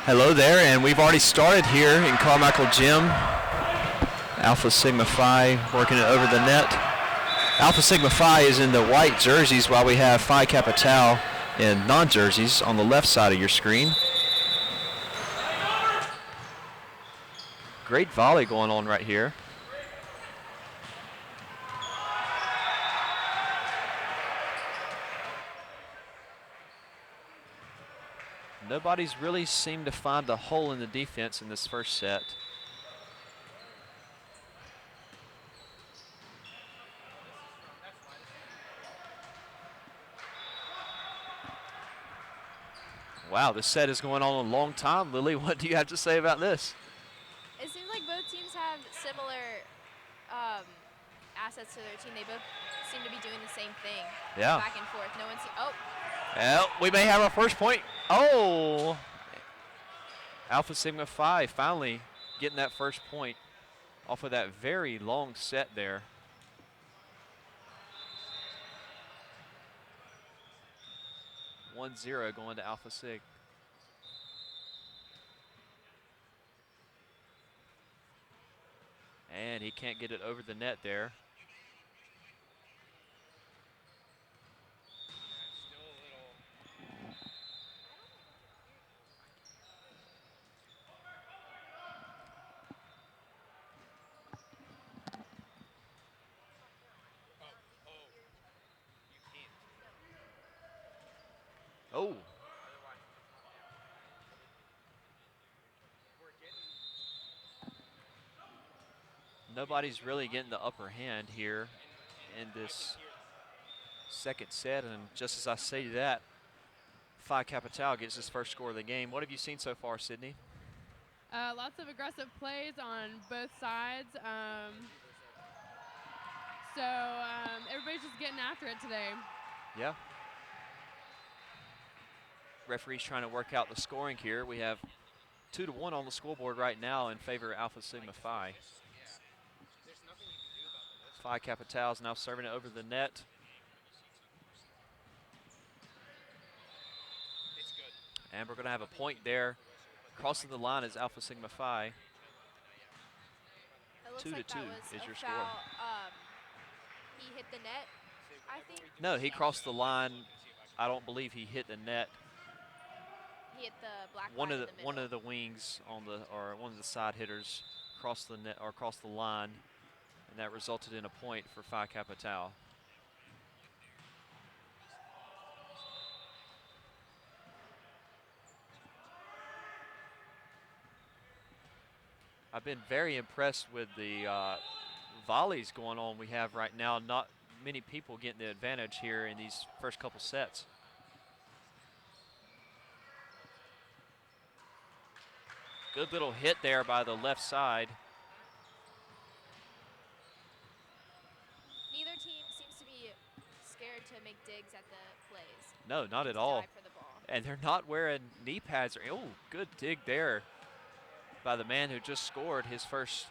Hello there, and we've already started here in Carmichael Gym. Alpha Sigma Phi working it over the net. Alpha Sigma Phi is in the white jerseys while we have Phi Kappa Tau in non-jerseys on the left side of your screen. Great volley going on right here. Nobody's really seemed to find a hole in the defense in this first set. Wow, this set is going on a long time. Lily, what do you have to say about this? It seems like both teams have similar assets to their team. They both seem to be doing the same thing. Yeah. Back and forth. No one seems. Oh. Well, we may have our first point. Oh. Alpha Sigma Phi finally getting that first point off of that very long set there. (1-0) going to Alpha Sig. And he can't get it over the net there. Oh. Nobody's really getting the upper hand here in this second set, and just as I say that, Phi Kappa Tau gets his first score of the game. What have you seen so far, Sydney? Lots of aggressive plays on both sides. Everybody's just getting after it today. Yeah. Referee's trying to work out the scoring here. We have 2-1 on the scoreboard right now in favor of Alpha Sigma Phi. Phi Kappa Tau is now serving it over the net. And we're going to have a point there. Crossing the line is Alpha Sigma Phi. 2-2 is your score. He hit the net, I think. No, he crossed the line. I don't believe he hit the net. He hit the black one line of the in the one middle. of the wings on the one of the side hitters crossed the net or crossed the line, and that resulted in a point for Phi Kappa Tau. I've been very impressed with the volleys going on we have right now. Not many people getting the advantage here in these first couple sets. Good little hit there by the left side. Neither team seems to be scared to make digs at the plays. No, not at all. Dive for the ball. And they're not wearing knee pads. Oh, good dig there by the man who just scored his first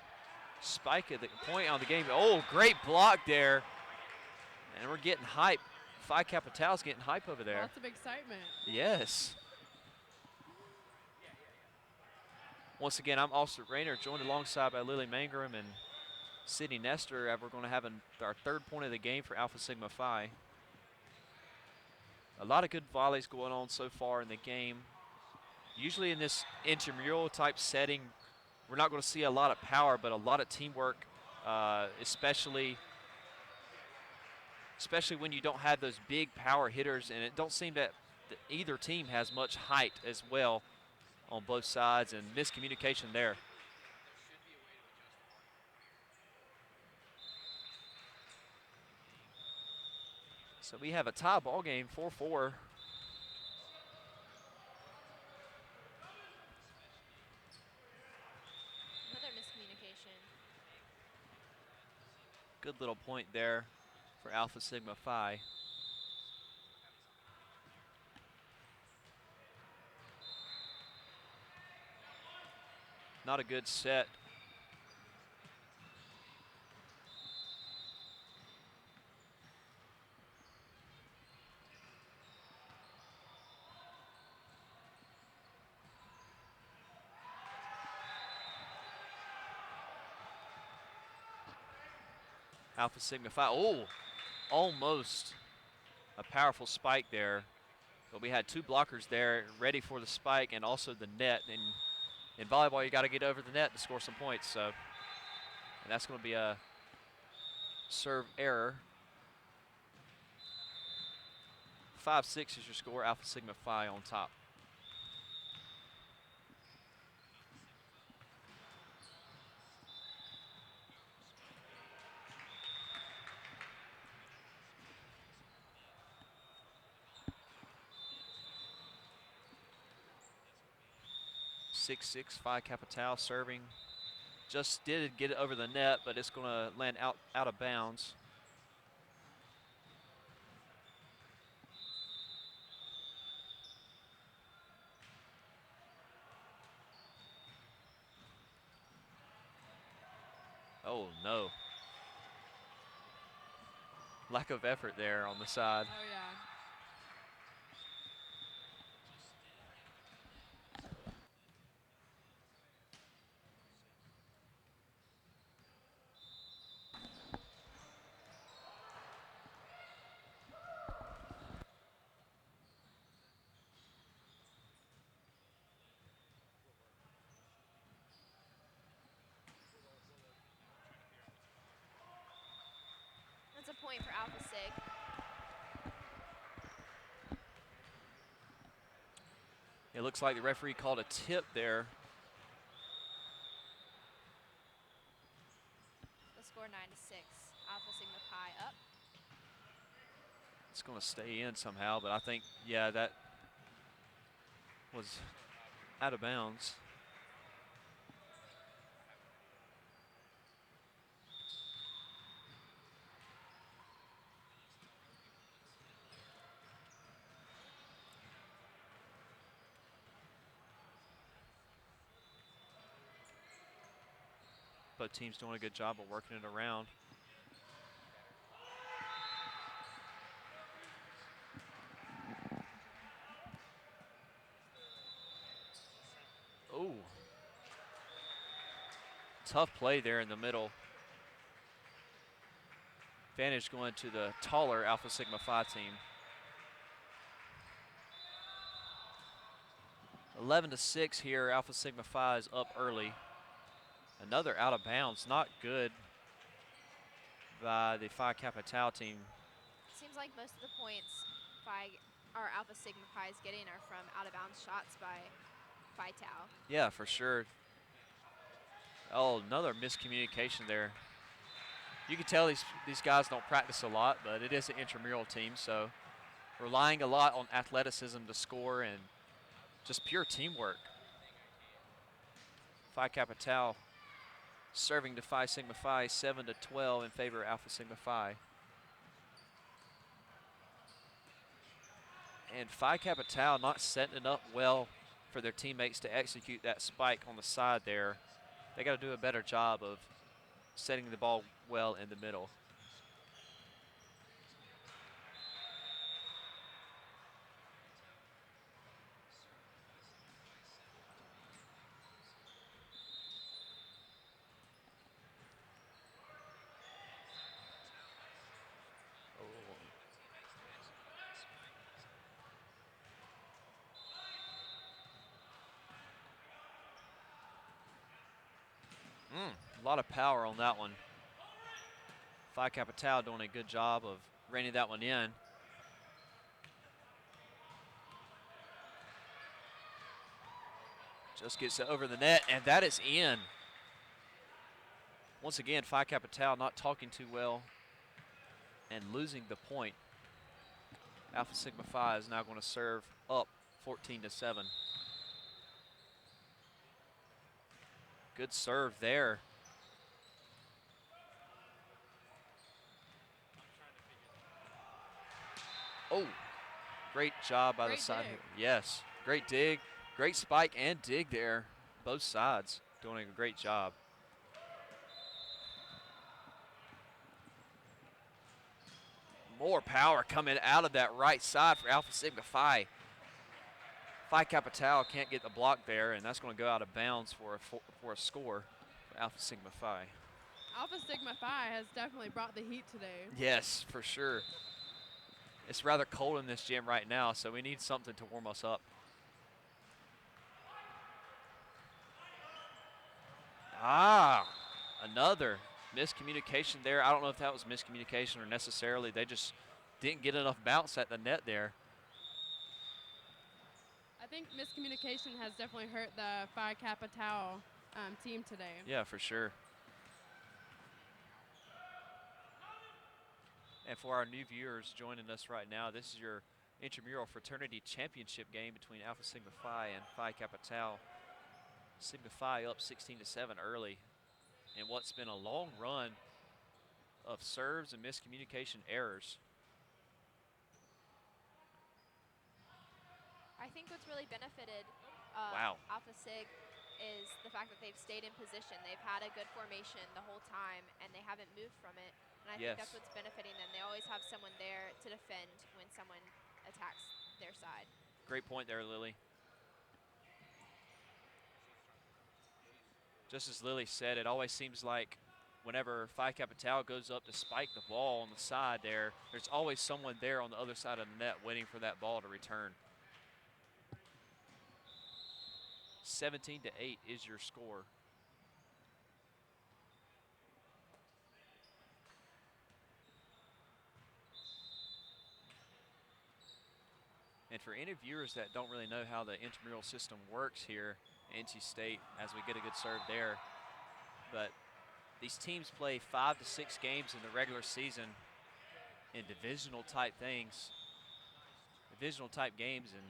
spike at the point on the game. Oh, great block there. And we're getting hype. Phi Kappa Tau's getting hype over there. Lots of excitement. Yes. Once again, I'm Austin Rayner, joined alongside by Lily Mangrum and Sydney Nestor. We're going to have our third point of the game for Alpha Sigma Phi. A lot of good volleys going on so far in the game. Usually in this intramural type setting, we're not going to see a lot of power, but a lot of teamwork, especially when you don't have those big power hitters, and it don't seem that either team has much height as well on both sides, and miscommunication there. So we have a tie ball game, 4-4. Another miscommunication. Good little point there for Alpha Sigma Phi. Not a good set. Alpha Sigma Phi. Oh, almost a powerful spike there. But we had two blockers there ready for the spike and also the net. And in volleyball, you got to get over the net to score some points. So, and that's going to be a serve error. 5-6 is your score. Alpha Sigma Phi on top. Phi Kappa Tau serving. Just did get it over the net, but it's going to land out of bounds. Oh, no. Lack of effort there on the side. Oh, yeah. That's a point for Alpha Sig. It looks like the referee called a tip there. The score 9-6. Alpha Sigma Pi up. It's going to stay in somehow, but I think, yeah, that was out of bounds. Both teams doing a good job of working it around. Oh. Tough play there in the middle. Advantage going to the taller Alpha Sigma Phi team. 11-6 here. Alpha Sigma Phi is up early. Another out of bounds, not good by the Phi Kappa Tau team. Seems like most of the points Alpha Sigma Pi is getting are from out of bounds shots by Phi Tau. Yeah, for sure. Oh, another miscommunication there. You can tell these guys don't practice a lot, but it is an intramural team, so relying a lot on athleticism to score and just pure teamwork. Phi Kappa Tau serving to Phi Sigma Phi, 7-12 in favor of Alpha Sigma Phi. And Phi Kappa Tau not setting it up well for their teammates to execute that spike on the side there. They got to do a better job of setting the ball well in the middle. A lot of power on that one. Phi Kappa Tau doing a good job of reining that one in. Just gets it over the net, and that is in. Once again, Phi Kappa Tau not talking too well and losing the point. Alpha Sigma Phi is now going to serve up 14-7. Good serve there. Oh, great job by the side here. Yes, great dig, great spike and dig there. Both sides doing a great job. More power coming out of that right side for Alpha Sigma Phi. Phi Kappa Tau can't get the block there, and that's going to go out of bounds for a score for Alpha Sigma Phi. Alpha Sigma Phi has definitely brought the heat today. Yes, for sure. It's rather cold in this gym right now, so we need something to warm us up. Another miscommunication there. I don't know if that was miscommunication or necessarily they just didn't get enough bounce at the net there. I think miscommunication has definitely hurt the Phi Kappa Tau team today. Yeah, for sure. And for our new viewers joining us right now, this is your Intramural Fraternity Championship game between Alpha Sigma Phi and Phi Kappa Tau. Sigma Phi up 16-7 early in what's been a long run of serves and miscommunication errors. I think what's really benefited Alpha Sig is the fact that they've stayed in position. They've had a good formation the whole time, and they haven't moved from it. And I think that's what's benefiting them. They always have someone there to defend when someone attacks their side. Great point there, Lily. Just as Lily said, it always seems like whenever Phi Kappa Tau goes up to spike the ball on the side there's always someone there on the other side of the net waiting for that ball to return. 17-8 is your score. And for any viewers that don't really know how the intramural system works here at NC State, as we get a good serve there, but these teams play 5 to 6 games in the regular season in divisional type things, divisional type games, and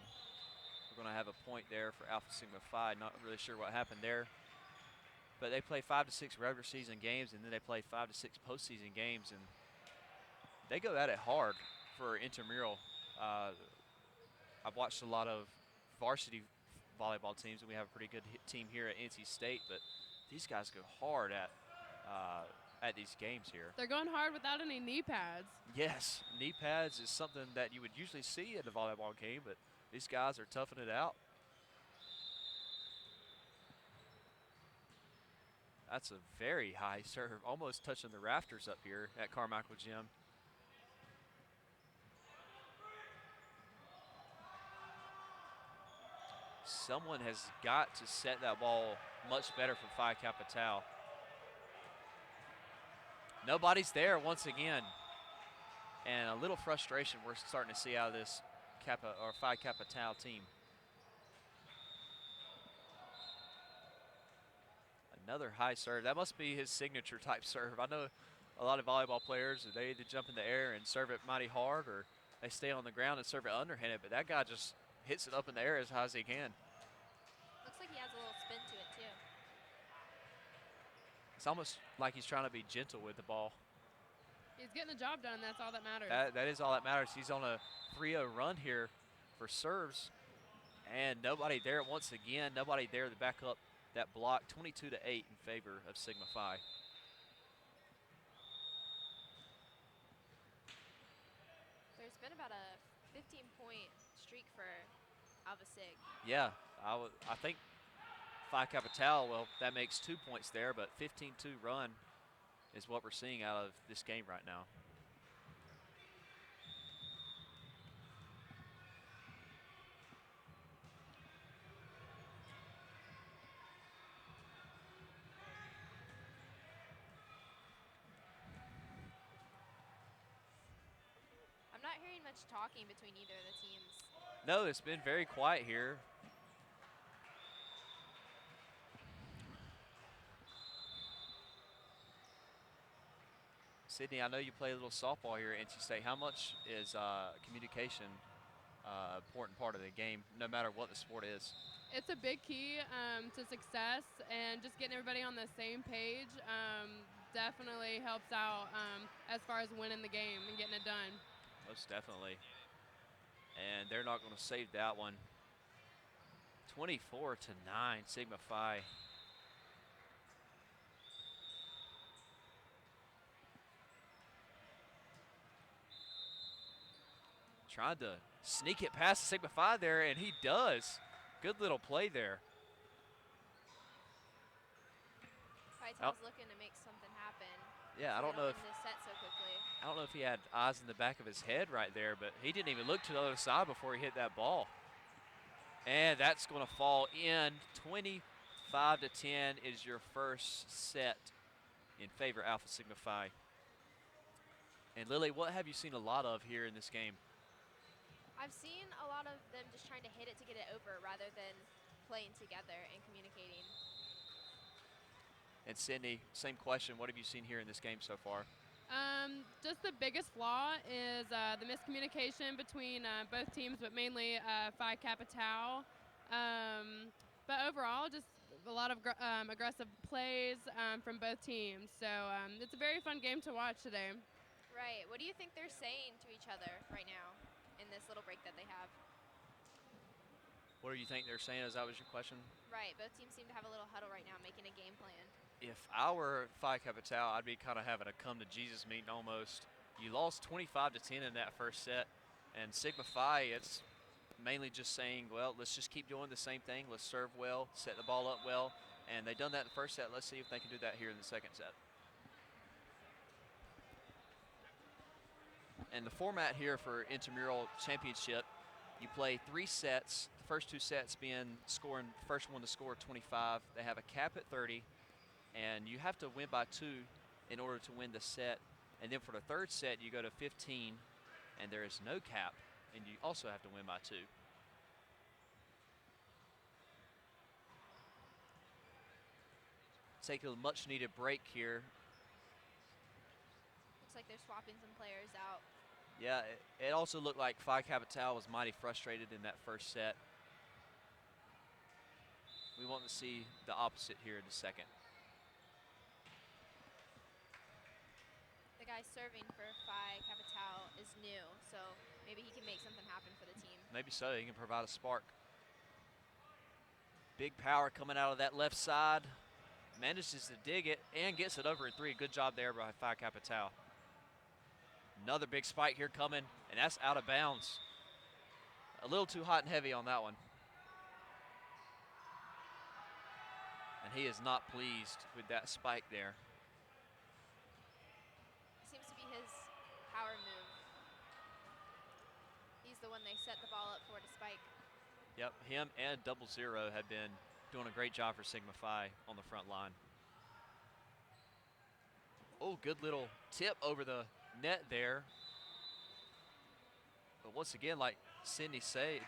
we're going to have a point there for Alpha Sigma Phi. Not really sure what happened there, but they play 5 to 6 regular season games, and then they play 5 to 6 postseason games, and they go at it hard for intramural. I've watched a lot of varsity volleyball teams, and we have a pretty good team here at NC State, but these guys go hard at these games here. They're going hard without any knee pads. Yes, knee pads is something that you would usually see at a volleyball game, but these guys are toughing it out. That's a very high serve, almost touching the rafters up here at Carmichael Gym. Someone has got to set that ball much better for Phi Kappa Tau. Nobody's there once again. And a little frustration we're starting to see out of this Phi Kappa Tau team. Another high serve. That must be his signature type serve. I know a lot of volleyball players, they either jump in the air and serve it mighty hard, or they stay on the ground and serve it underhanded, but that guy just hits it up in the air as high as he can. Looks like he has a little spin to it too. It's almost like he's trying to be gentle with the ball. He's getting the job done. That's all that matters. That is all that matters. He's on a 3-0 run here for serves, and nobody there once again. Nobody there to back up that block. 22-8 in favor of Sigma Phi. There's been about a 15-point streak for Alpha Sig. Yeah, I think Phi Kappa Tau, well, that makes 2 points there, but 15-2 run is what we're seeing out of this game right now. I'm not hearing much talking between either of the teams. No, it's been very quiet here. Sydney, I know you play a little softball here at NC State. How much is communication an important part of the game, no matter what the sport is? It's a big key to success, and just getting everybody on the same page definitely helps out as far as winning the game and getting it done. Most definitely. And they're not going to save that one. 24-9, Sigma Phi. Trying to sneak it past Sigma Phi there, and he does. Good little play there. Phi Tau's looking to make something happen. Yeah, so I don't know if this set so quickly. I don't know if he had eyes in the back of his head right there, but he didn't even look to the other side before he hit that ball. And that's going to fall in. 25-10 is your first set in favor of Alpha Sigma Phi. And Lily, what have you seen a lot of here in this game? I've seen a lot of them just trying to hit it to get it over rather than playing together and communicating. And Sydney, same question. What have you seen here in this game so far? Just the biggest flaw is the miscommunication between both teams, but mainly Phi Kappa Tau. But overall, just a lot of aggressive plays from both teams. So it's a very fun game to watch today. Right. What do you think they're saying to each other right now in this little break that they have? What do you think they're saying? Is that was your question? Right. Both teams seem to have a little huddle right now, making a game plan. If I were Phi Kappa Tau, I'd be kind of having a come-to-Jesus meeting almost. You lost 25-10 in that first set, and Sigma Phi, it's mainly just saying, well, let's just keep doing the same thing. Let's serve well, set the ball up well, and they've done that in the first set. Let's see if they can do that here in the second set. And the format here for Intramural Championship, you play 3 sets, the first 2 sets being scoring, the first one to score 25. They have a cap at 30, and you have to win by 2 in order to win the set. And then for the third set, you go to 15, and there is no cap, and you also have to win by 2. Take a much-needed break here. Looks like they're swapping some players out. Yeah, it also looked like Phi Kappa Tau was mighty frustrated in that first set. We want to see the opposite here in the second. The guy serving for Phi Kappa Tau is new, so maybe he can make something happen for the team. Maybe so. He can provide a spark. Big power coming out of that left side. Manages to dig it and gets it over in 3. Good job there by Phi Kappa Tau. Another big spike here coming, and that's out of bounds. A little too hot and heavy on that one. And he is not pleased with that spike there. Seems to be his power move. He's the one they set the ball up for to spike. Yep, him and 00 have been doing a great job for Sigma Phi on the front line. Oh, good little tip over the net there. But once again, like Sydney said,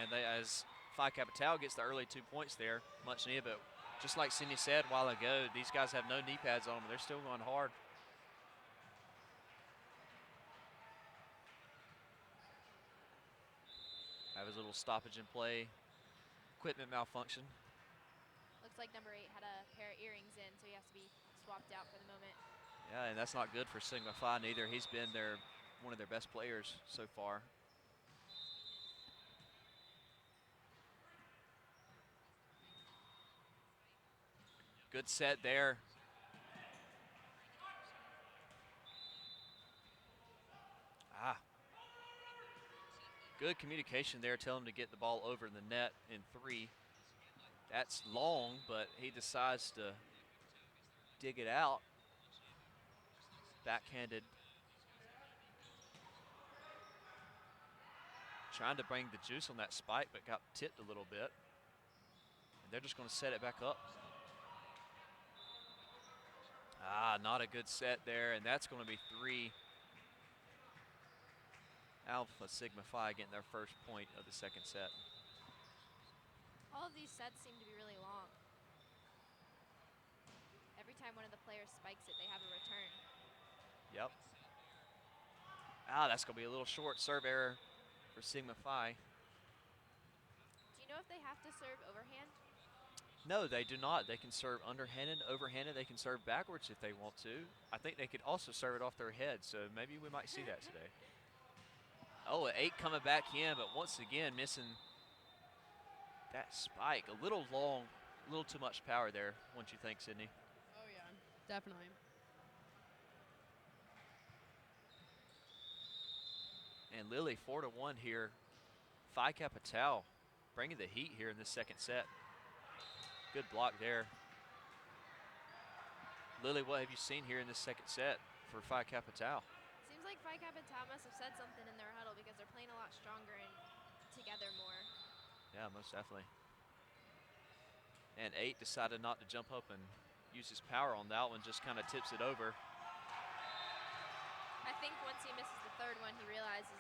and as Phi Kappa Tau gets the early 2 points there, much needed, but just like Sydney said a while ago, these guys have no knee pads on them, they're still going hard. Have his little stoppage in play, equipment malfunction. Looks like number 8 had a pair of earrings in, so he has to be swapped out for the moment. Yeah, and that's not good for Sigma Phi neither. He's been one of their best players so far. Good set there. Good communication there. Tell him to get the ball over the net in 3. That's long, but he decides to dig it out. Backhanded. Trying to bring the juice on that spike, but got tipped a little bit. And they're just going to set it back up. Not a good set there, and that's going to be 3. Alpha Sigma Phi getting their first point of the second set. All of these sets seem to be really long. Every time one of the players spikes it, they have a return. Yep. That's going to be a little short serve error for Sigma Phi. Do you know if they have to serve overhand? No, they do not. They can serve underhanded, overhanded. They can serve backwards if they want to. I think they could also serve it off their head, so maybe we might see that today. Oh, 8 coming back in, but once again missing that spike. A little long, a little too much power there, wouldn't you think, Sydney? Oh, yeah, definitely. And Lily, 4-1 here. Phi Kappa Tau bringing the heat here in this second set. Good block there. Lily, what have you seen here in this second set for Phi Kappa Tau? Seems like Phi Kappa Tau must have said something in their huddle because they're playing a lot stronger and together more. Yeah, most definitely. And 8 decided not to jump up and use his power on that one, just kind of tips it over. I think once he misses the third one, he realizes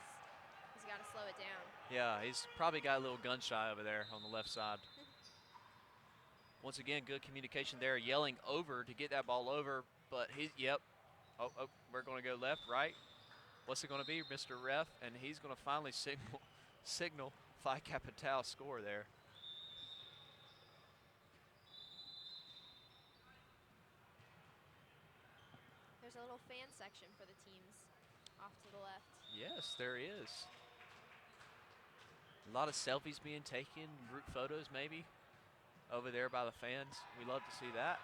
he's got to slow it down. Yeah, he's probably got a little gun shy over there on the left side. Once again, good communication there, yelling over to get that ball over, but yep. Oh, we're going to go left, right. What's it going to be, Mr. Ref? And he's going to finally signal Phi Kappa Tau score there. There's a little fan section for the teams off to the left. Yes, there is. A lot of selfies being taken, group photos maybe, over there by the fans. We love to see that.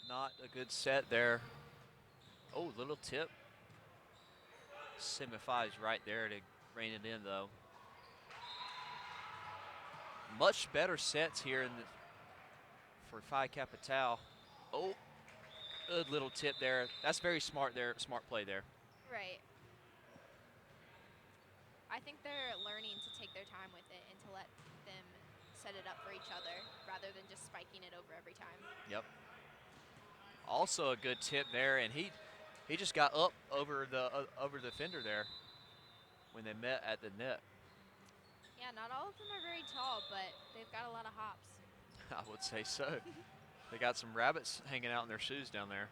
Not a good set there. Oh, little tip. Semi-Phi's right there to rein it in, though. Much better sets here for Phi Kappa Tau. Oh, good little tip there. That's very smart there. Smart play there. Right. I think they're learning to take their time with it and to let them set it up for each other rather than just spiking it over every time. Yep. Also a good tip there, and he just got up over the fender there when they met at the net. Yeah, not all of them are very tall, but they've got a lot of hops. I would say so. They got some rabbits hanging out in their shoes down there.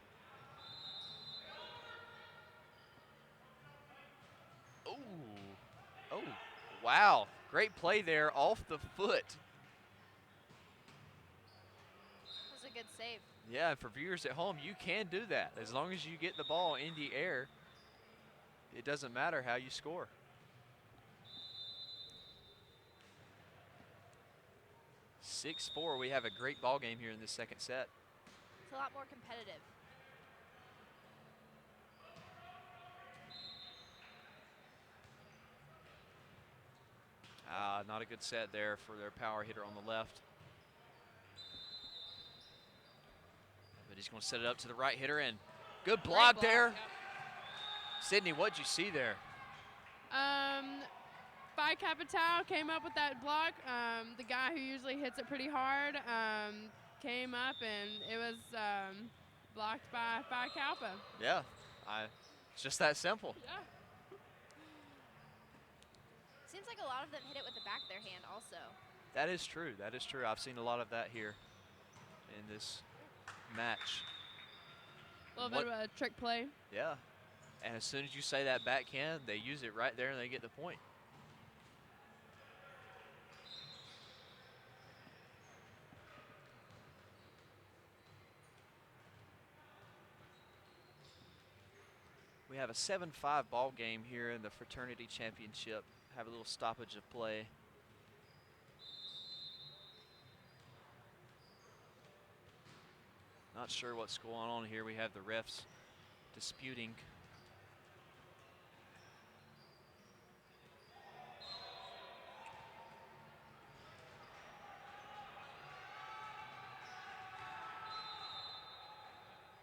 Oh, wow. Great play there off the foot. That was a good save. Yeah, and for viewers at home, you can do that. As long as you get the ball in the air, it doesn't matter how you score. (6-4). We have a great ball game here in this second set. It's a lot more competitive. Not a good set there for their power hitter on the left. But he's going to set it up to the right hitter, and good block there. Yep. Sydney, what'd you see there? Phi Kappa Tau came up with that block. The guy who usually hits it pretty hard came up, and it was blocked by Phi Kappa. Yeah, it's just that simple. Yeah. Seems like a lot of them hit it with the back of their hand also. That is true. That is true. I've seen a lot of that here in this match. A little bit of a trick play. Yeah. And as soon as you say that backhand, they use it right there and they get the point. We have a 7-5 ball game here in the Fraternity Championship. Have a little stoppage of play. Not sure what's going on here. We have the refs disputing.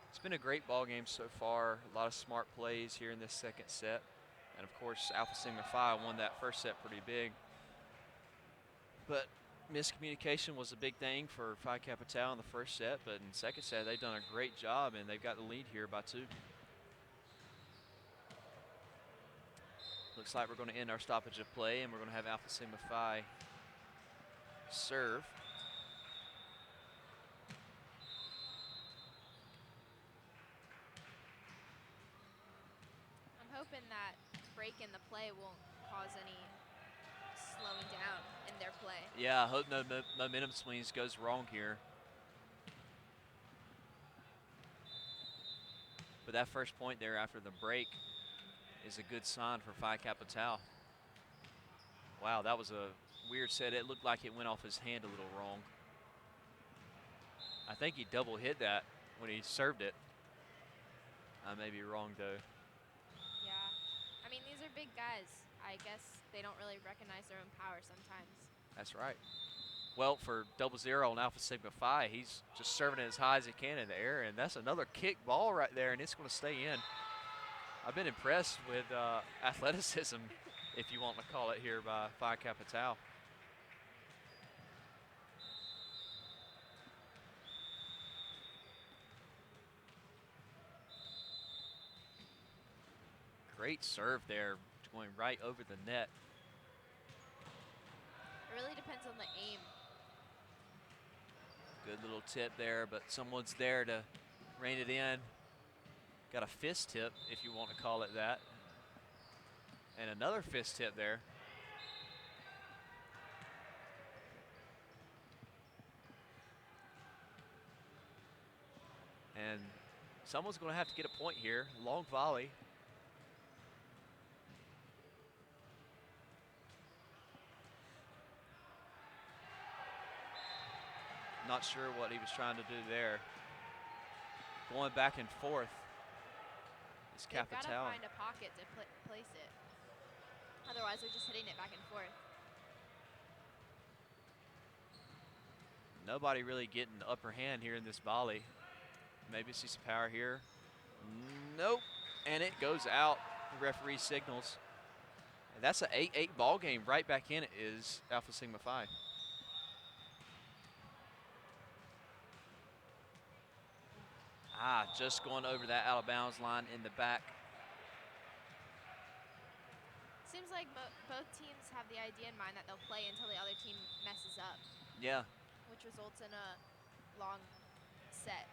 It's been a great ball game so far. A lot of smart plays here in this second set. And of course, Alpha Sigma Phi won that first set pretty big. But miscommunication was a big thing for Phi Kappa Tau in the first set, but in the second set, they've done a great job, and they've got the lead here by 2. Looks like we're going to end our stoppage of play, and we're going to have Alpha Sigma Phi serve. I'm hoping that break in the play won't cause any slowing down in their play. Yeah, I hope no momentum swings goes wrong here. But that first point there after the break is a good sign for Phi Kappa Tau. Wow, that was a weird set. It looked like it went off his hand a little wrong. I think he double hit that when he served it. I may be wrong, though. Yeah. I mean, these are big guys. I guess they don't really recognize their own power sometimes. That's right. Well, for 00 on Alpha Sigma Phi, he's just serving it as high as he can in the air, and that's another kick ball right there, and it's going to stay in. I've been impressed with athleticism, if you want to call it here, by Phi Kappa Tau. Great serve there, going right over the net. It really depends on the aim. Good little tip there, but someone's there to rein it in. Got a fist tip, if you want to call it that. And another fist tip there. And someone's going to have to get a point here. Long volley. Not sure what he was trying to do there. Going back and forth. It's Kappa Tau. They've got to find a pocket to place it. Otherwise, they're just hitting it back and forth. Nobody really getting the upper hand here in this volley. Maybe see some power here. Nope. And it goes out. The referee signals. And that's an 8-8 ball game. Right back in it is Alpha Sigma Phi. Just going over that out of bounds line in the back. Seems like both teams have the idea in mind that they'll play until the other team messes up. Yeah. Which results in a long set.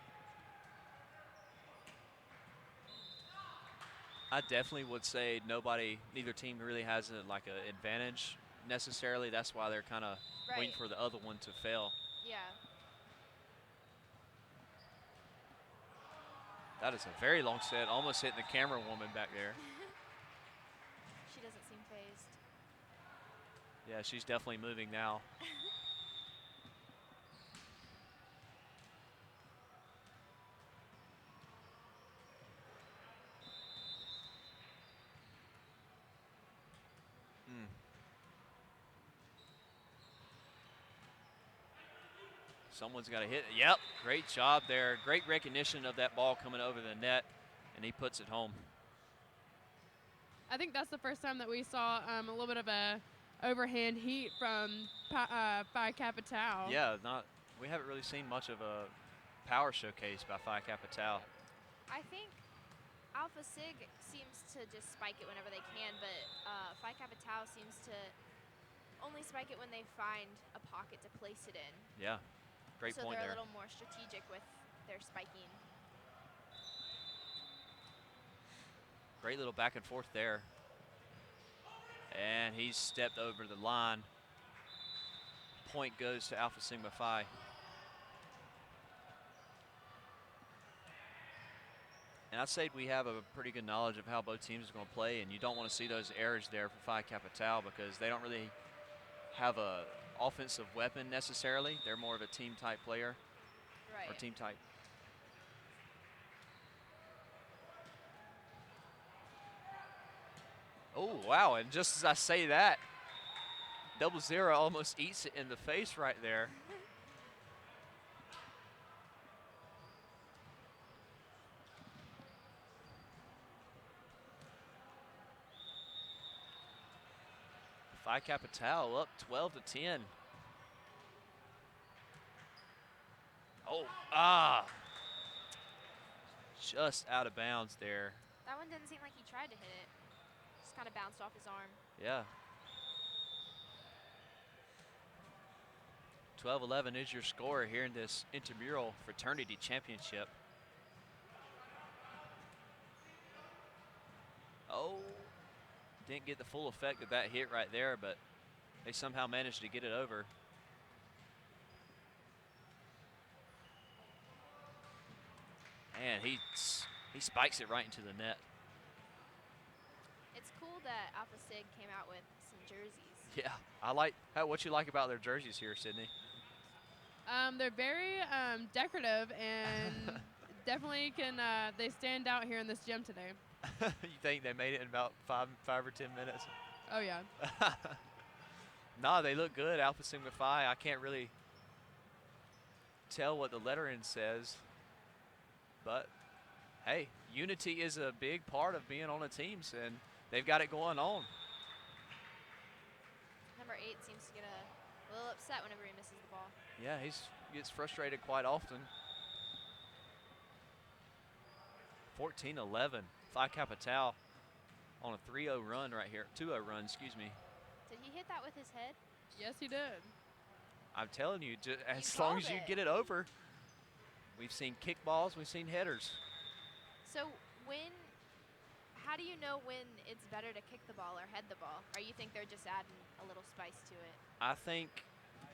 I definitely would say neither team really has an advantage necessarily. That's why they're kind of waiting for the other one to fail. Yeah. That is a very long set, almost hitting the camera woman back there. She doesn't seem phased. Yeah, she's definitely moving now. Someone's got to hit it. Yep, great job there. Great recognition of that ball coming over the net, and he puts it home. I think that's the first time that we saw a little bit of a overhand heat from Phi Kappa Tau. Yeah, we haven't really seen much of a power showcase by Phi Kappa Tau. I think Alpha Sig seems to just spike it whenever they can, but Phi Kappa Tau seems to only spike it when they find a pocket to place it in. Yeah. Great point there. So they're a little more strategic with their spiking. Great little back and forth there. And he's stepped over the line. Point goes to Alpha Sigma Phi. And I'd say we have a pretty good knowledge of how both teams are going to play, and you don't want to see those errors there for Phi Kappa Tau because they don't really have a offensive weapon necessarily. They're more of a team type player. Right. Or team type. Oh, wow. And just as I say that, 00 almost eats it in the face right there. Phi Kappa Tau up 12-10. Oh, just out of bounds there. That one didn't seem like he tried to hit it. Just kind of bounced off his arm. Yeah. 12-11 is your score here in this Intramural Fraternity Championship. Oh, didn't get the full effect of that hit right there, but they somehow managed to get it over. And he spikes it right into the net. It's cool that Alpha Sig came out with some jerseys. Yeah, I like what you like about their jerseys here, Sydney. They're very decorative and definitely can. They stand out here in this gym today. You think they made it in about five or 10 minutes? Oh yeah. No, they look good. Alpha Sigma Phi. I can't really tell what the lettering says, but hey, unity is a big part of being on a team, and they've got it going on. Number 8 seems to get a little upset whenever he misses the ball. Yeah, he gets frustrated quite often. 14-11. Phi Kappa Tau on a 3-0 run right here. 2-0 run, excuse me. Did he hit that with his head? Yes, he did. I'm telling you, as long as you get it over. We've seen kickballs, we've seen headers. So how do you know when it's better to kick the ball or head the ball? Or you think they're just adding a little spice to it? I think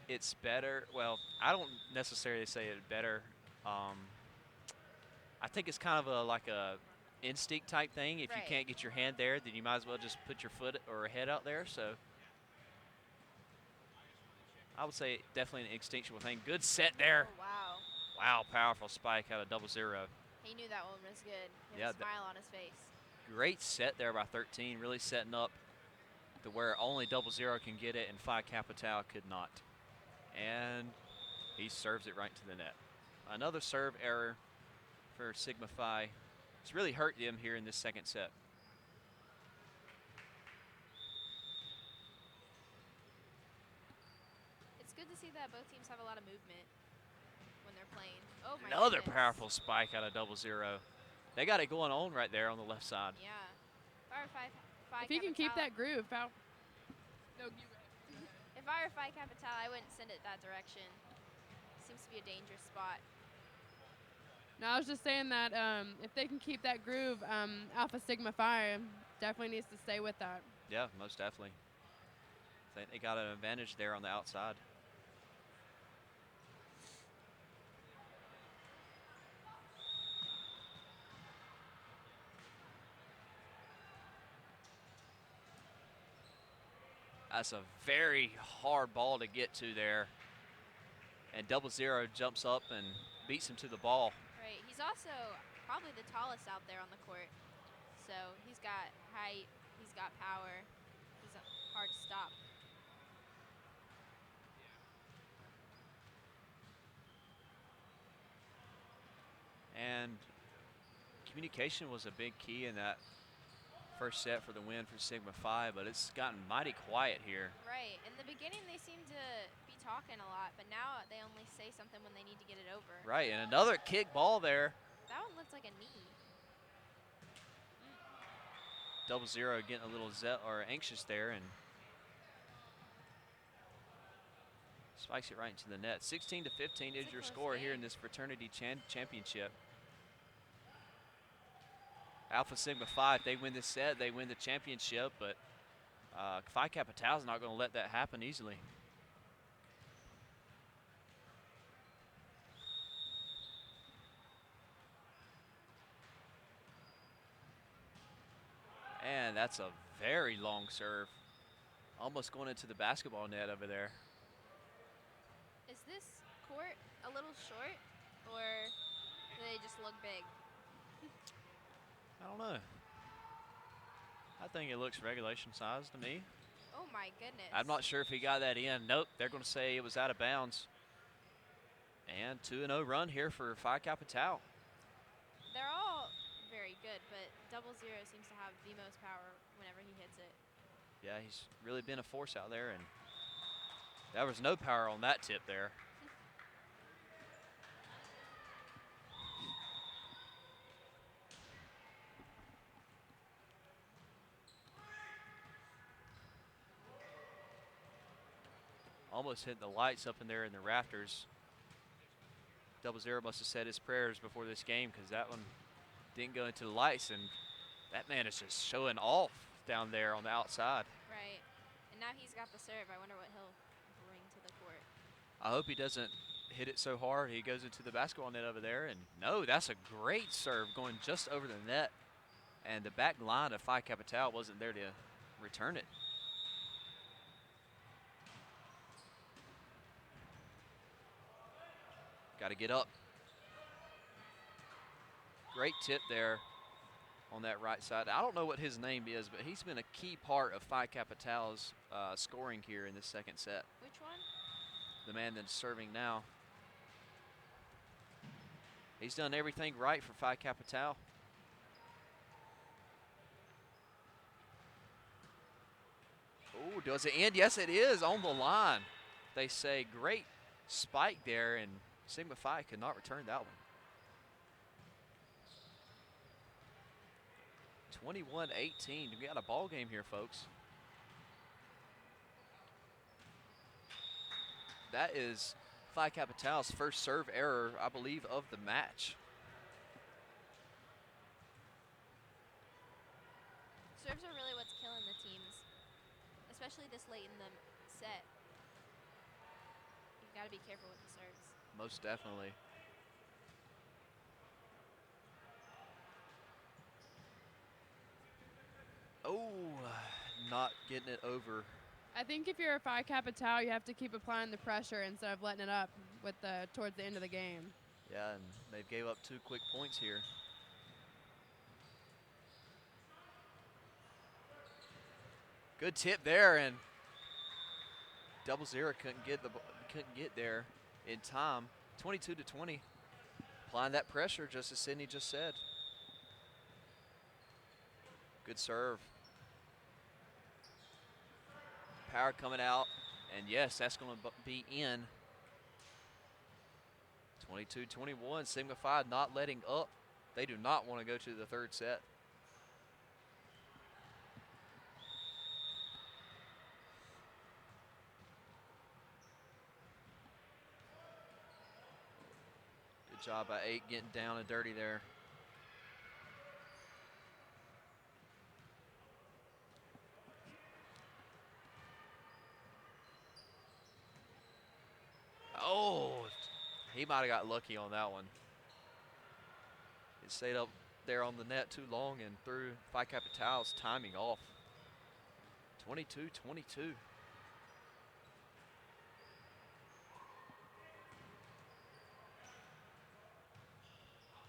it's better. Well, I don't necessarily say it's better. I think it's kind of like a instinct type thing. If you can't get your hand there, then you might as well just put your foot or head out there. So I would say definitely an instinctual thing. Good set there. Oh, wow. Wow, powerful spike out of 0-0. He knew that one was good. He had had a smile on his face. Great set there by 13, really setting up to where only 0-0 can get it, and Phi Kappa Tau could not. And he serves it right to the net. Another serve error for Sigma Phi. It's really hurt them here in this second set. It's good to see that both teams have a lot of movement when they're playing. Oh my Another goodness. powerful spike out of 0-0. They got it going on right there on the left side. Yeah. Phi if he can keep Kappa Tau. that groove, no, If I were Phi Kappa Tau, I wouldn't send it that direction. Seems to be a dangerous spot. No, I was just saying that if they can keep that groove, Alpha Sigma Phi definitely needs to stay with that. Yeah, most definitely. I think they got an advantage there on the outside. That's a very hard ball to get to there. And 0-0 jumps up and beats him to the ball. Right. He's also probably the tallest out there on the court. So he's got height, he's got power. He's hard to stop. And communication was a big key in that first set for the win for Sigma Phi, but it's gotten mighty quiet here. Right. In the beginning, they seemed to be talking a lot, but now they only say something when they need to get it over. Right, and another kick ball there. That one looks like a knee. 0-0 getting a little anxious there and spikes it right into the net. 16-15 is your score here in this Fraternity Championship. Alpha Sigma Phi, if they win this set, they win the championship, but Phi Kappa Tau is not going to let that happen easily. And that's a very long serve. Almost going into the basketball net over there. Is this court a little short, or do they just look big? I don't know. I think it looks regulation size to me. Oh my goodness. I'm not sure if he got that in. Nope, they're going to say it was out of bounds. And 2-0 run here for Phi Kappa Tau. They're all very good, but 0-0 seems to have the most power whenever he hits it. Yeah, he's really been a force out there, and there was no power on that tip there. Almost hit the lights up in there in the rafters. 0-0 must have said his prayers before this game, because that one didn't go into the lights, and that man is just showing off down there on the outside. Right. And now he's got the serve. I wonder what he'll bring to the court. I hope he doesn't hit it so hard he goes into the basketball net over there. And no, that's a great serve going just over the net. And the back line of Phi Kappa Tau wasn't there to return it. Got to get up. Great tip there on that right side. I don't know what his name is, but he's been a key part of Phi Kappa Tau's scoring here in this second set. Which one? The man that's serving now. He's done everything right for Phi Kappa Tau. Oh, does it end? Yes, it is on the line. They say great spike there, and Sigma Phi could not return that one. 21-18. We got a ball game here, folks. That is Phi Kappa Tau's first serve error, I believe, of the match. Serves are really what's killing the teams, especially this late in the set. You've got to be careful with the serves. Most definitely. Oh, not getting it over. I think if you're a Phi Kappa Tau, you have to keep applying the pressure instead of letting it up with towards the end of the game. Yeah, and they gave up 2 quick points here. Good tip there, and 0-0 couldn't get there in time. 22-20. Applying that pressure, just as Sydney just said. Good serve. Power coming out, and yes, that's going to be in. 22-21. Sigma Phi not letting up. They do not want to go to the third set. Good job by 8 getting down and dirty there. Oh, he might have got lucky on that one. It stayed up there on the net too long and threw Phi Kappa Tau's timing off. 22-22.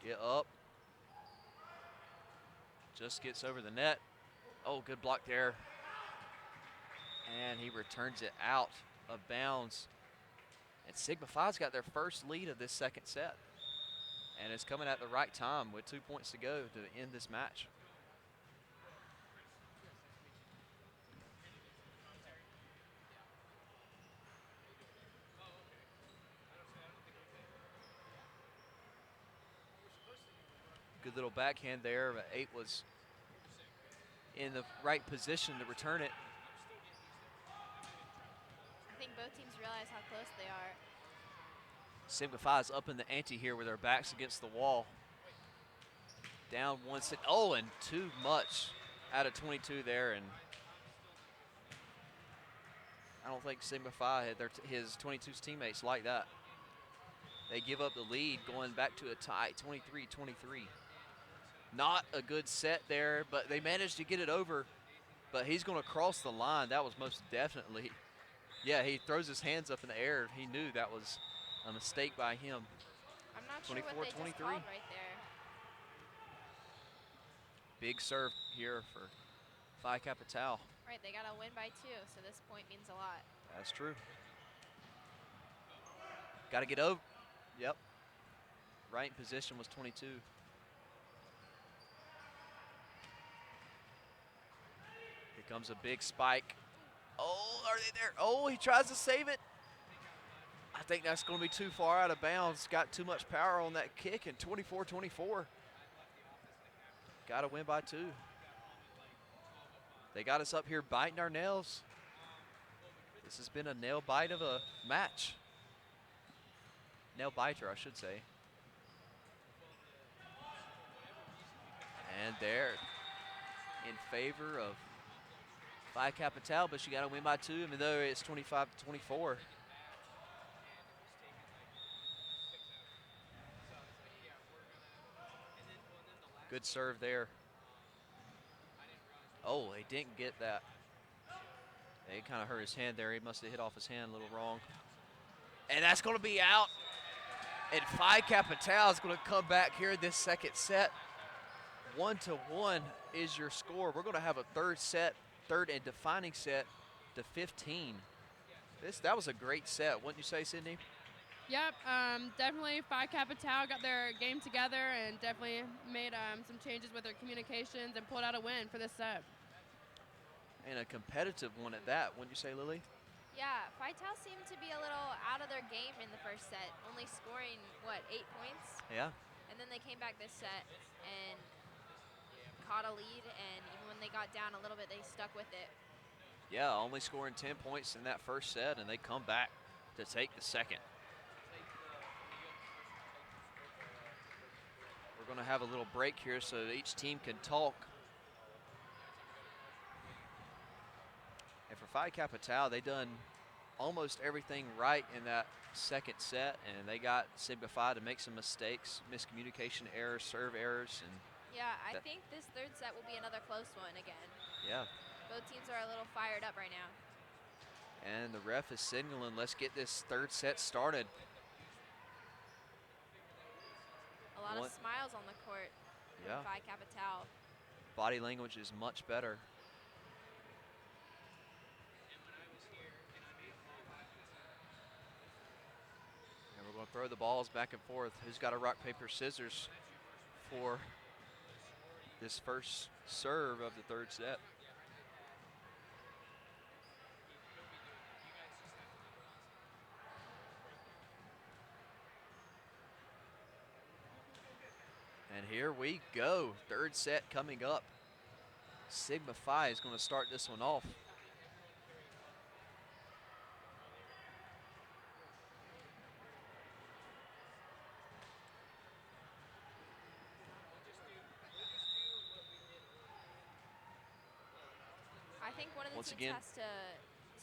Get up. Just gets over the net. Oh, good block there. And he returns it out of bounds. And Sigma Phi's got their first lead of this second set. And it's coming at the right time with 2 points to go to end this match. Good little backhand there, but 8 was in the right position to return it. I think both teams realize how close they are. Sigma Phi is up in the ante here with their backs against the wall. Down 1 set. Oh, and too much out of 22 there. And I don't think Sigma Phi had his 22's teammates like that. They give up the lead going back to a tie, 23-23. Not a good set there, but they managed to get it over. But he's going to cross the line. That was most definitely. Yeah, he throws his hands up in the air. He knew that was a mistake by him. I'm not sure what they just called right there. Big serve here for Phi Kappa Tau. Right, they got to win by 2, so this point means a lot. That's true. Got to get over. Yep. Right in position was 22. Here comes a big spike. Oh, are they there? Oh, he tries to save it. I think that's going to be too far out of bounds. Got too much power on that kick, and 24-24. Got to win by 2. They got us up here biting our nails. This has been a nail bite of a match. Nail biter, I should say. And there, in favor of Phi Kappa Tau, but you got to win by 2, even though it's 25-24. Good serve there. Oh, he didn't get that. It kind of hurt his hand there. He must have hit off his hand a little wrong. And that's going to be out. And Phi Kappa Tau is going to come back here in this second set. 1-1 is your score. We're going to have a third and defining set to 15. That was a great set, wouldn't you say, Sydney? Yep, definitely Phi Kappa Tau got their game together and definitely made some changes with their communications and pulled out a win for this set. And a competitive one at that, wouldn't you say, Lily? Yeah, Phi Tau seemed to be a little out of their game in the first set, only scoring, 8 points? Yeah. And then they came back this set and caught a lead, and even when they got down a little bit, they stuck with it. Yeah, only scoring 10 points in that first set, and they come back to take the second. We're going to have a little break here so each team can talk. And for Phi Kappa Tau, they done almost everything right in that second set, and they got Sigma Phi to make some mistakes, miscommunication errors, serve errors. And yeah, I think this third set will be another close one again. Yeah. Both teams are a little fired up right now. And the ref is signaling, let's get this third set started. A lot of smiles on the court from Phi Kappa Tau. Body language is much better. And we're going to throw the balls back and forth. Who's got a rock, paper, scissors for this first serve of the third set? And here we go. Third set coming up. Sigma Phi is going to start this one off. I think one of the teams has to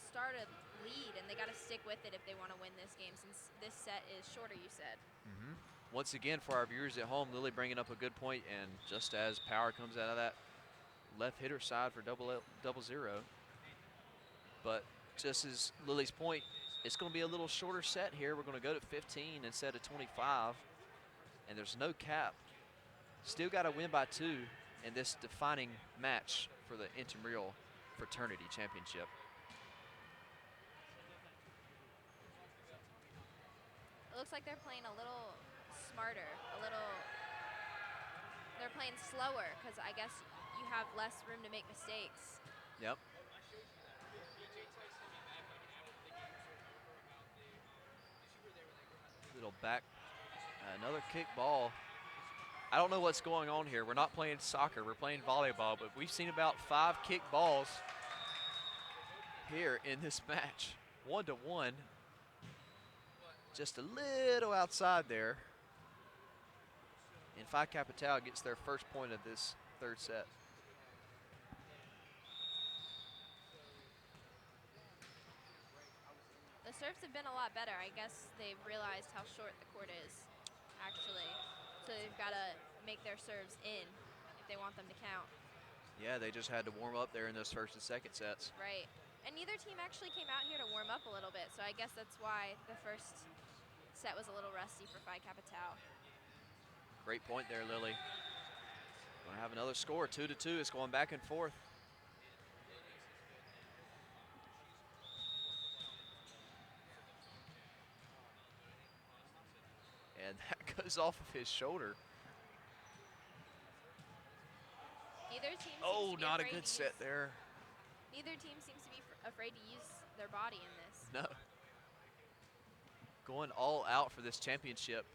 start a lead, and they got to stick with it if they want to win this game, since this set is shorter, you said. Mm-hmm. Once again, for our viewers at home, Lily bringing up a good point, and just as power comes out of that left hitter side for double zero. But just as Lily's point, it's going to be a little shorter set here. We're going to go to 15 instead of 25, and there's no cap. Still got to win by 2 in this defining match for the Intramural Fraternity Championship. It looks like they're playing a little smarter, they're playing slower, because I guess you have less room to make mistakes. Yep. Little back, another kick ball. I don't know what's going on here. We're not playing soccer, we're playing volleyball, but we've seen about 5 kick balls here in this match. 1-1. Just a little outside there. And Phi Kappa Tau gets their first point of this third set. The serves have been a lot better. I guess they've realized how short the court is, actually. So they've got to make their serves in if they want them to count. Yeah, they just had to warm up there in those first and second sets. Right. And neither team actually came out here to warm up a little bit, so I guess that's why the first set was a little rusty for Phi Kappa Tau. Great point there, Lily. Going to have another score, 2-2. It's going back and forth. And that goes off of his shoulder. Neither team not a good set there. Neither team seems to be afraid to use their body in this. No. Going all out for this championship.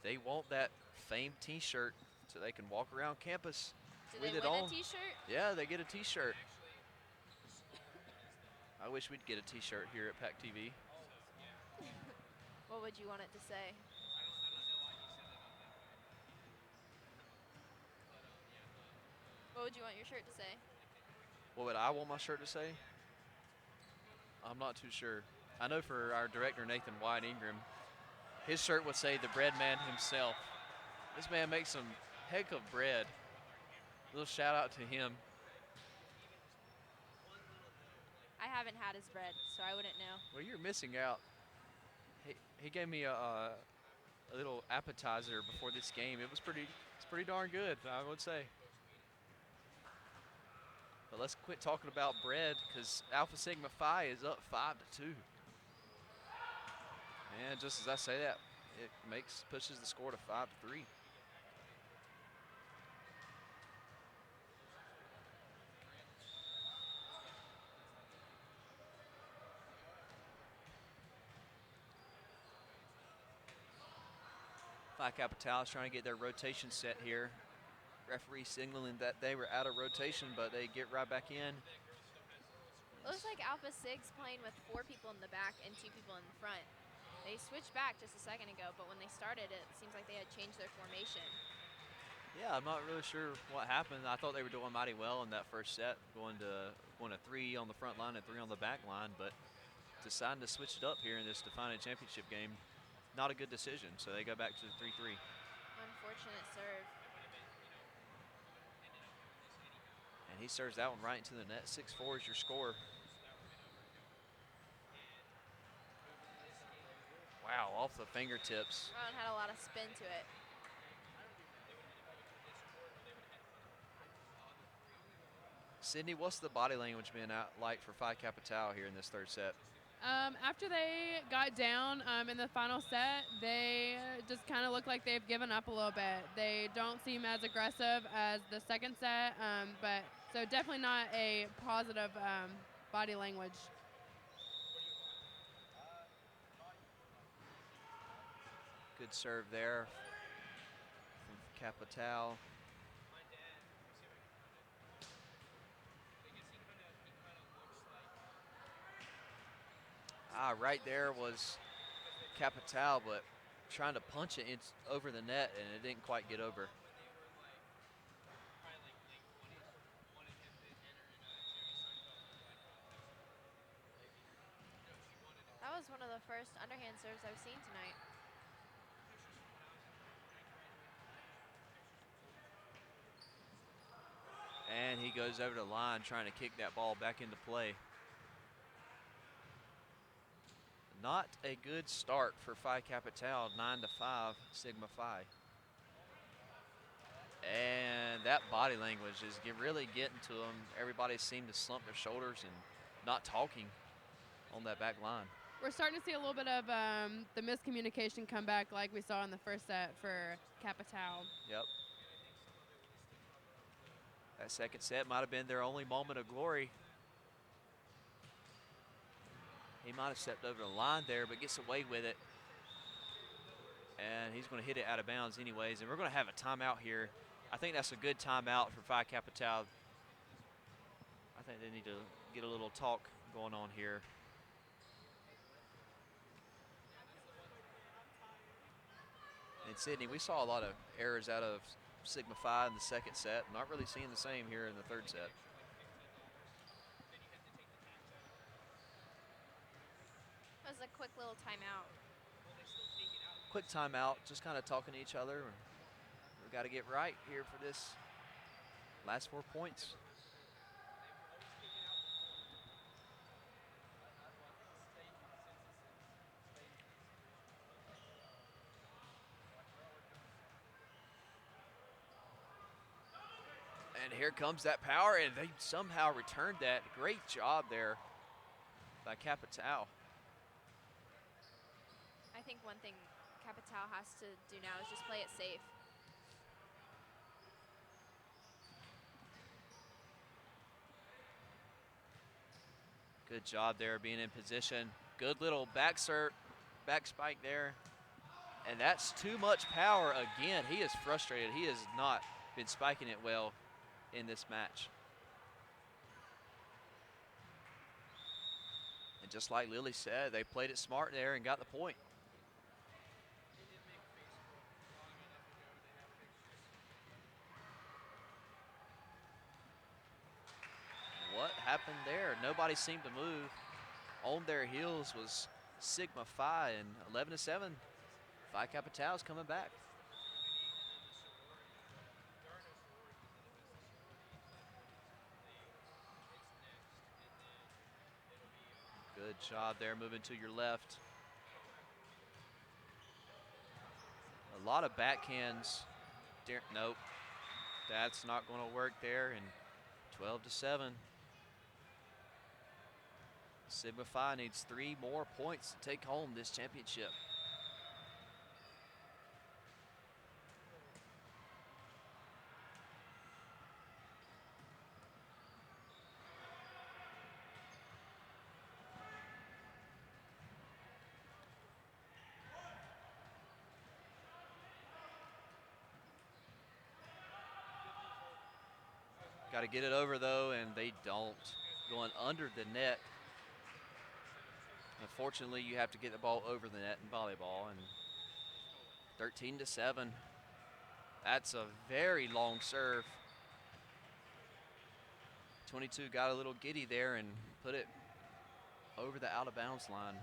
They want that famed t-shirt so they can walk around campus with it on. Do they win a t-shirt? Yeah, they get a t-shirt. I wish we'd get a t-shirt here at PackTV. What would you want it to say? What would you want your shirt to say? What would I want my shirt to say? I'm not too sure. I know for our director, Nathan White Ingram, his shirt would say the bread man himself. This man makes some heck of bread. A little shout out to him. I haven't had his bread, so I wouldn't know. Well, you're missing out. He gave me a little appetizer before this game. It's pretty darn good, I would say. But let's quit talking about bread, because Alpha Sigma Phi is up 5-2. And just as I say that, it pushes the score to 5-3. Phi Kappa Tau is trying to get their rotation set here. Referee signaling that they were out of rotation, but they get right back in. Looks like Alpha Sig's playing with 4 people in the back and 2 people in the front. They switched back just a second ago, but when they started, it seems like they had changed their formation. Yeah, I'm not really sure what happened. I thought they were doing mighty well in that first set, going to 3 on the front line and 3 on the back line, but deciding to switch it up here in this defining championship game, not a good decision. So they go back to the 3-3. Unfortunate serve. And he serves that one right into the net. 6-4 is your score. Wow, off the fingertips. Round had a lot of spin to it. Sydney, what's the body language been like for Phi Kappa Tau here in this third set? After they got down in the final set, they just kind of look like they've given up a little bit. They don't seem as aggressive as the second set, but so definitely not a positive body language. Good serve there from Kappa Tau. Right there was Kappa Tau, but trying to punch it over the net, and it didn't quite get over. That was one of the first underhand serves I've seen tonight. And he goes over the line trying to kick that ball back into play. Not a good start for Phi Kappa Tau, 9-5 Sigma Phi. And that body language is really getting to them. Everybody seemed to slump their shoulders and not talking on that back line. We're starting to see a little bit of the miscommunication come back like we saw in the first set for Kappa Tau. Yep. That second set might have been their only moment of glory. He might have stepped over the line there, but gets away with it. And he's going to hit it out of bounds anyways. And we're going to have a timeout here. I think that's a good timeout for Phi Kappa Tau. I think they need to get a little talk going on here. In Sydney, we saw a lot of errors out of Sigma Phi in the second set. Not really seeing the same here in the third set. That was a quick little timeout. Quick timeout, just kind of talking to each other. We've got to get right here for this last 4 points. And here comes that power, and they somehow returned that. Great job there by Kappa Tau. I think one thing Kappa Tau has to do now is just play it safe. Good job there being in position. Good little back spike there. And that's too much power again. He is frustrated. He has not been spiking it well in this match. And just like Lily said, they played it smart there and got the point. What happened there? Nobody seemed to move. On their heels was Sigma Phi, and 11-7. Phi Kappa Tau is coming back. Good job there, moving to your left. A lot of backhands. Nope, that's not going to work there. And 12-7. Sigma Phi needs 3 more points to take home this championship. Got to get it over, though, and they don't. Going under the net. Unfortunately, you have to get the ball over the net in volleyball. And 13-7. That's a very long serve. 22 got a little giddy there and put it over the out-of-bounds line.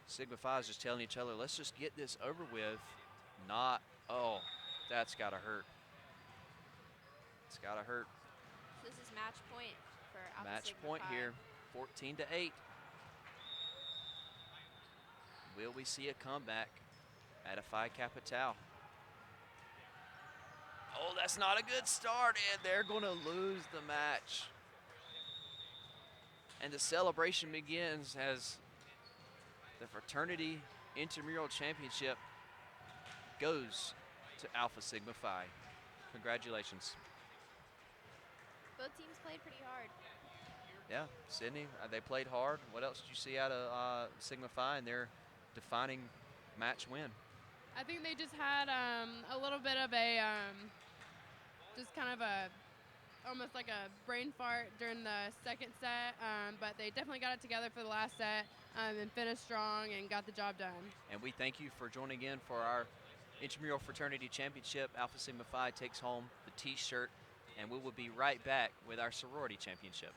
Sigma Phi is just telling each other, let's just get this over with. Not, oh, that's got to hurt. It's got to hurt. This is match point for Alpha Match Sigma point Phi. here, 14-8. Will we see a comeback at a Phi Kappa Tau? Oh, that's not a good start, and they're going to lose the match. And the celebration begins as the Fraternity Intramural Championship goes to Alpha Sigma Phi. Congratulations. Both teams played pretty hard. Yeah, Sydney, they played hard. What else did you see out of Sigma Phi in their defining match win? I think they just had a little bit of a, just kind of a, almost like a brain fart during the second set, but they definitely got it together for the last set and finished strong and got the job done. And we thank you for joining in for our Intramural Fraternity Championship. Alpha Sigma Phi takes home the T-shirt, and we will be right back with our sorority championship.